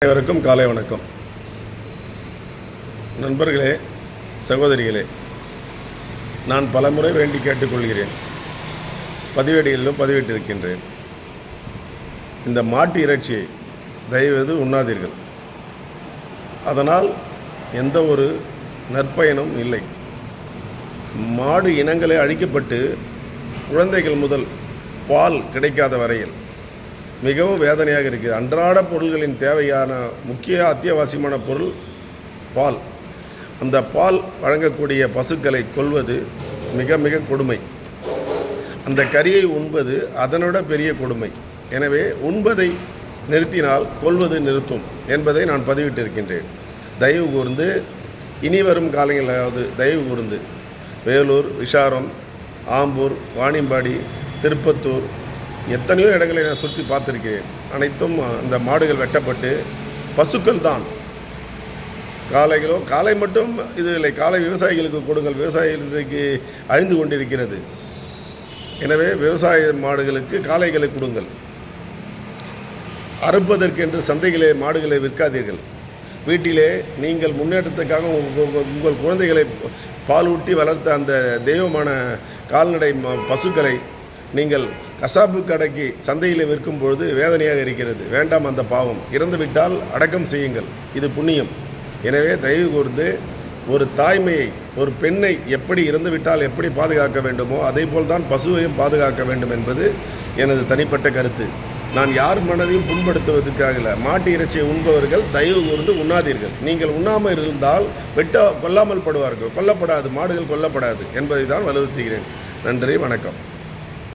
அனைவருக்கும் காலை வணக்கம். நண்பர்களே, சகோதரிகளே, நான் பலமுறை வேண்டி கேட்டுக்கொள்கிறேன், பதிவேடுகளிலும் பதிவிட்டிருக்கின்றேன். இந்த மாட்டு இறைச்சியை தயவுசெய்து உண்ணாதீர்கள். அதனால் எந்த ஒரு நற்பயனும் இல்லை. மாடு இனங்களே அழிக்கப்பட்டு குழந்தைகள் முதல் பால் கிடைக்காத வரையில் மிகவும் வேதனையாக இருக்குது. அன்றாட பொருள்களின் தேவையான முக்கிய அத்தியாவசியமான பொருள் பால். அந்த பால் வழங்கக்கூடிய பசுக்களை கொல்வது மிக மிக கொடுமை. அந்த கறியை உண்பது அதனோட பெரிய கொடுமை. எனவே உண்பதை நிறுத்தினால் கொல்வது நிறுத்தும் என்பதை நான் பதிவிட்டிருக்கின்றேன். தயவு கூர்ந்து இனி வரும் காலங்களாவது தயவு கூர்ந்து வேலூர், விஷாரம், ஆம்பூர், வாணியம்பாடி, திருப்பத்தூர் எத்தனையோ இடங்களை நான் சுற்றி பார்த்துருக்கிறேன். அனைத்தும் இந்த மாடுகள் வெட்டப்பட்டு பசுக்கள் தான். காலை மட்டும் இது இல்லை, காலை விவசாயிகளுக்கு கொடுங்கள். விவசாயிகள் இன்றைக்கு அழிந்து கொண்டிருக்கிறது. எனவே விவசாய மாடுகளுக்கு காளைகளை கொடுங்கள். அறுப்பதற்கென்று சந்தைகளே மாடுகளை விற்காதீர்கள். வீட்டிலே நீங்கள் முன்னேற்றத்துக்காக உங்கள் குழந்தைகளை பாலூட்டி வளர்த்த அந்த தெய்வமான கால்நடை பசுக்களை நீங்கள் கசாப்பு கடைக்கு சந்தையில் விற்கும் பொழுது வேதனையாக இருக்கிறது. வேண்டாம், அந்த பாவம். இறந்துவிட்டால் அடக்கம் செய்யுங்கள், இது புண்ணியம். எனவே தயவு கூர்ந்து ஒரு தாய்மையை, ஒரு பெண்ணை எப்படி இறந்துவிட்டால் எப்படி பாதுகாக்க வேண்டுமோ அதே போல்தான் பசுவையும் பாதுகாக்க வேண்டும் என்பது எனது தனிப்பட்ட கருத்து. நான் யார் மனதையும் புண்படுத்துவதற்காக இல்லை. மாட்டு இறைச்சியை உண்பவர்கள் தயவு கூர்ந்து உண்ணாதீர்கள். நீங்கள் உண்ணாமல் இருந்தால் கொல்லாமல் படுவார்கள். கொல்லப்படாது, மாடுகள் கொல்லப்படாது என்பதை தான் வலியுறுத்துகிறேன். நன்றி, வணக்கம்.